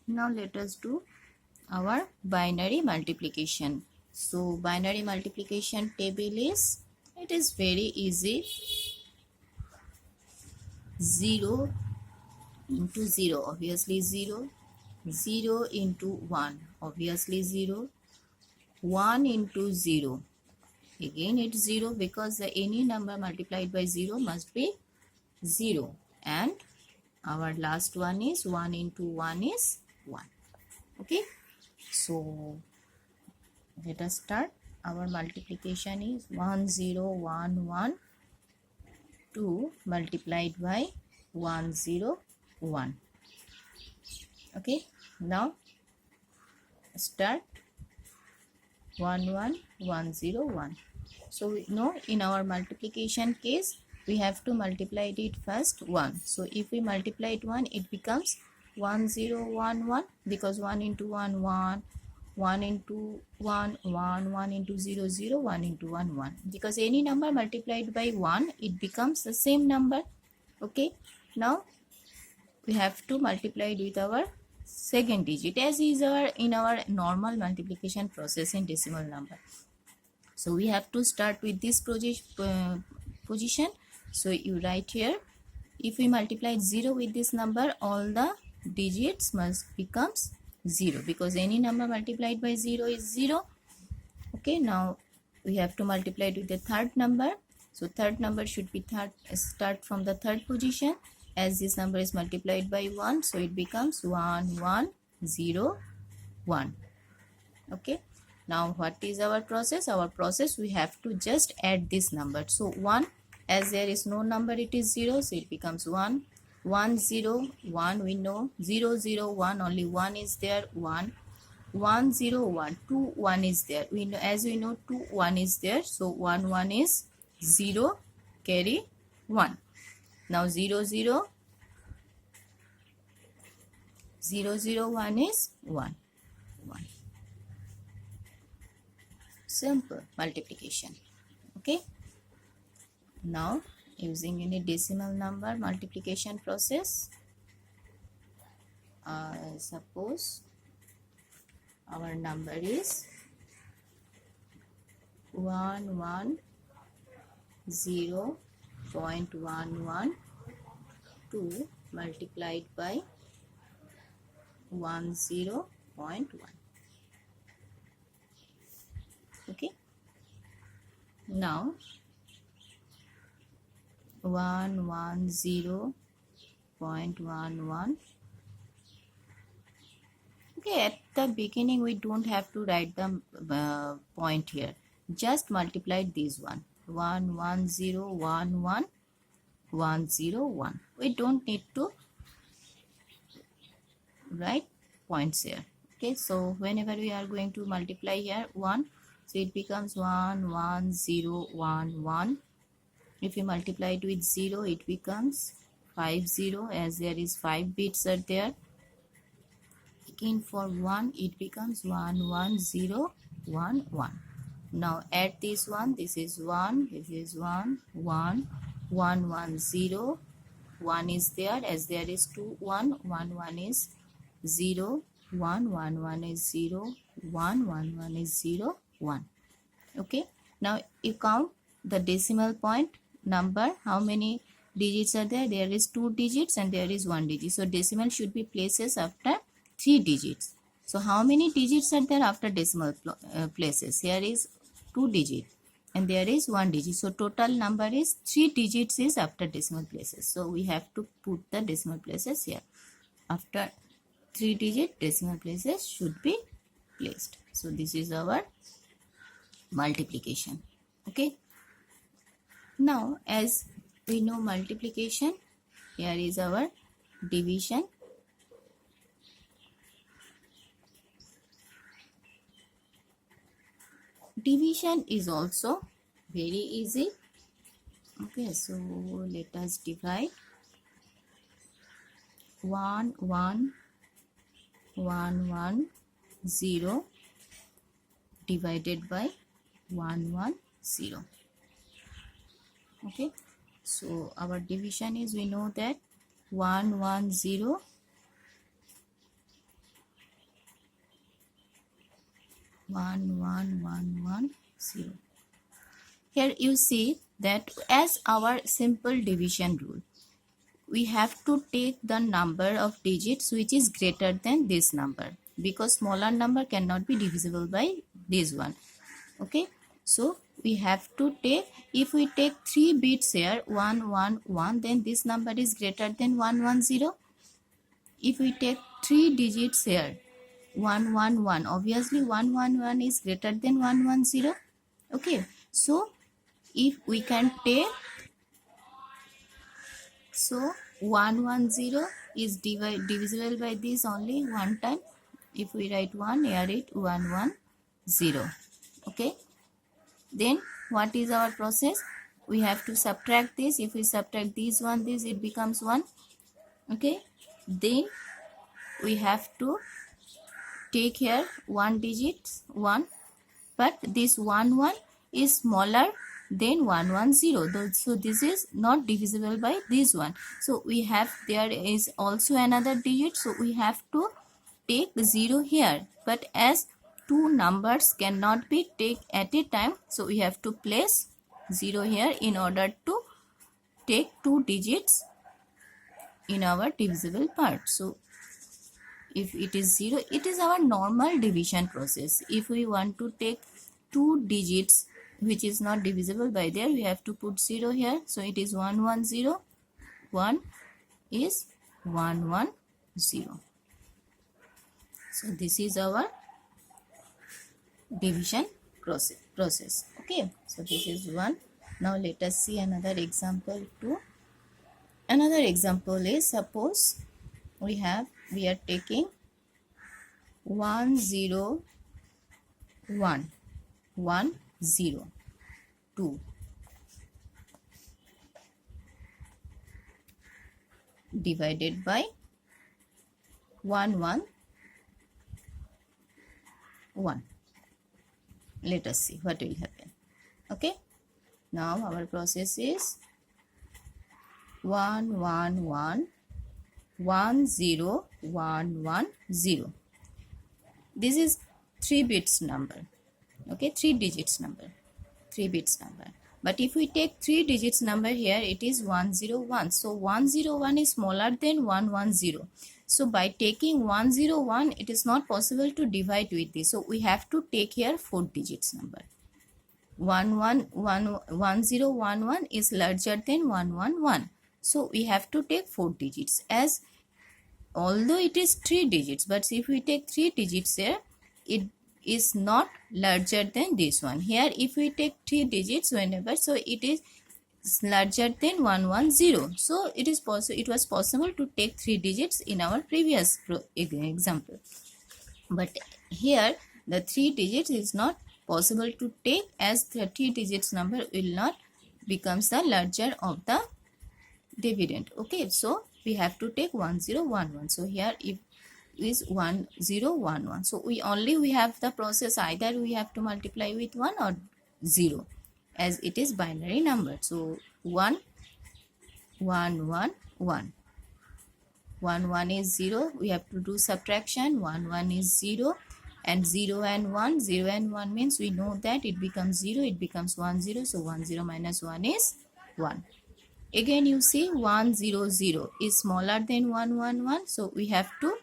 Now let us do our binary multiplication. So binary multiplication table is, it is very easy. 0 into 0, obviously 0. 0 into 1, obviously 0. 1 into 0, again it's 0, because any number multiplied by 0 must be 0. And our last one is 1 into 1 is 1. Okay, so let us start. Our multiplication is 1 0 1 1 2 multiplied by 1 0 1. Okay, now start 1 1 1 0 1. So we know in our multiplication case we have to multiply it first 1. So if we multiply it 1, it becomes 1 0 1 1, because 1 into 1 1, 1 into 1 1, 1 into 0 0, 1 into 1 1, because any number multiplied by 1 it becomes the same number. Okay, now we have to multiply it with our second digit, as is our in our normal multiplication process in decimal number. So we have to start with this position. So you write here, if we multiply 0 with this number, all the digits must becomes 0, because any number multiplied by 0 is 0. Okay, now we have to multiply it with the third number. So third number should be start from the third position, as this number is multiplied by 1, so it becomes 1 1 0 1. Okay, now what is our process? Our process, we have to just add this number. So 1, as there is no number, it is 0, so it becomes 1 1 0 1. We know 0 0 1, only 1 is there, 1 1 0 1, 2 1 is there. We know, as we know, 2 1 is there, so 1 1 is 0, carry 1. Now 0 0 0 0 1 is 1 1. Simple multiplication. Okay, now using any decimal number multiplication process, suppose our number is 110.112 multiplied by 10.1. Okay, now 110.11. Okay, at the beginning we don't have to write the point here, just multiply this one, 11011 we don't need to write points here. Okay, so whenever we are going to multiply here 1, so it becomes 11011. If we multiply it with 0, it becomes 50, as there is 5 bits are there. Again for 1, it becomes 11011. Now add this one, this is 1, this is 1 1 110. 1 is there, as there is 2 1 1 1 is 0 1 1 1 is 0 1 1 1 is 0 1. Okay, now you count the decimal point number, how many digits are there? There is 2 digits and there is 1 digit, so decimal should be places after 3 digits. So how many digits are there after decimal places? Here is 2 digits and there is 1 digit, so total number is 3 digits is after decimal places. So we have to put the decimal places here. After 3 digit, decimal places should be placed. So this is our multiplication. Okay, now as we know multiplication, here is our division. Division is also very easy. Okay, so let us divide 1 1 1 1 0 divided by 1 1 0. Okay, so our division is, we know that 1 1 0 1 1 1 1 0. Here you see that as our simple division rule, we have to take the number of digits which is greater than this number, because smaller number cannot be divisible by this one. Okay, so we have to take, if we take 3 bits here 1 1 1, then this number is greater than 1 1 0. If we take 3 digits here 1 1 1, obviously 1 1 1 is greater than 1 1 0. Okay, so if we can take, so 1 1 0 is divisible by this only one time. If we write 1, here it 1 1 0. Okay, then what is our process? We have to subtract this. If we subtract this one, this, it becomes 1. Okay, then we have to take here 1 digit 1, but this 1 1 is smaller then 1 1 0, so this is not divisible by this one. So we have, there is also another digit, so we have to take 0 here, but as two numbers cannot be taken at a time, so we have to place 0 here in order to take 2 digits in our divisible part. So if it is 0, it is our normal division process. If we want to take 2 digits which is not divisible by there, we have to put 0 here. So it is 1 1 0, 1 is 1 1 0. So this is our division process. Okay, so this is one. Now let us see another example too. Another example is, suppose we are taking 1 0 1 1 0 2 divided by 1 1 1. Let us see what will happen. Okay, now our process is 1 1 1 1 0 1 1 0. This is 3 bits number. Okay, 3 digits number, 3 bits number. But if we take 3 digits number here, it is 101. So 101 is smaller than 110. So by taking 101, it is not possible to divide with this. So we have to take here 4 digits number. 1011 is larger than 111. So we have to take 4 digits. As although it is 3 digits, but if we take 3 digits here, it is not larger than this one. Here if we take 3 digits whenever, so it is larger than 110. So it was possible to take 3 digits in our previous example, but here the 3 digits is not possible to take, as the 3 digits number will not becomes the larger of the dividend. Okay, so we have to take 1011. So here if is 1011, so we have the process, either we have to multiply with 1 or 0, as it is binary number. So 1 1 1 1 1 1 is 0, we have to do subtraction. 1 1 is 0, and 0 and 1, 0 and 1 means we know that it becomes 0, it becomes 1 0. So 1 0 minus 1 is 1. Again you see 1 0 0 is smaller than 1 1 1, so we have to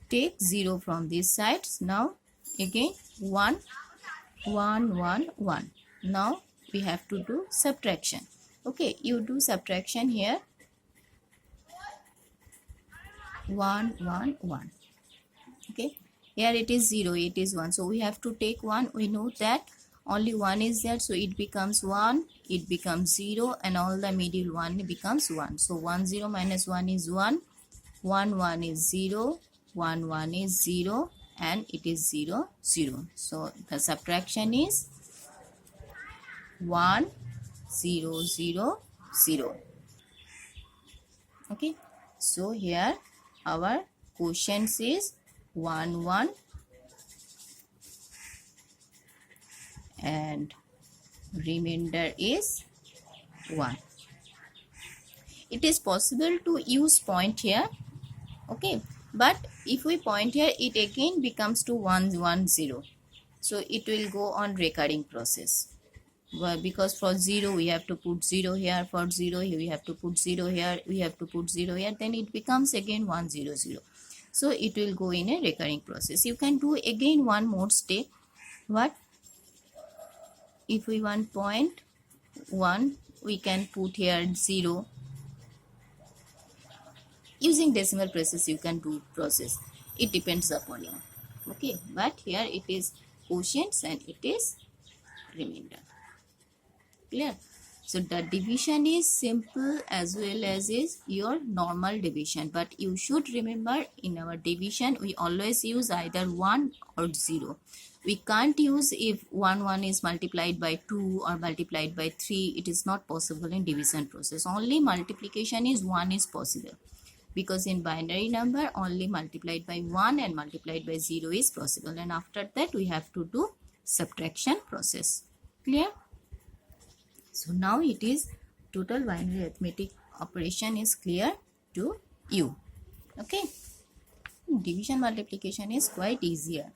take 0 from these sides. Now again 1 1 1 1. Now we have to do subtraction. Okay, you do subtraction here. 1 1 1. Okay, here it is 0, it is 1, so we have to take 1. We know that only 1 is there, so it becomes 1, it becomes 0, and all the middle 1 becomes 1. So 1 0 minus 1 is 1, 1 1 is 0, 1 1 is 0, and it is 0 0. So the subtraction is 1 0 0 0. Okay, so here our quotient is 1 1 and remainder is 1. It is possible to use point here. Okay, but if we point here, it again becomes to 1 1 0. So it will go on recurring process. Well, because for 0 we have to put 0 here, for 0 we have to put 0 here, we have to put 0 here, then it becomes again 1 0 0. So it will go in a recurring process. You can do again one more step. What if we want 0.1, we can put here 0. Using decimal process you can do process, it depends upon you. Okay, but here it is quotients and it is remainder. Clear? So the division is simple as well as is your normal division, but you should remember in our division we always use either 1 or 0. We can't use if 1 is multiplied by 2 or multiplied by 3. It is not possible in division process. Only multiplication is 1 is possible, because in binary number only multiplied by 1 and multiplied by 0 is possible, and after that we have to do subtraction process. Clear? So now it is total binary arithmetic operation is clear to you. Okay, division multiplication is quite easier.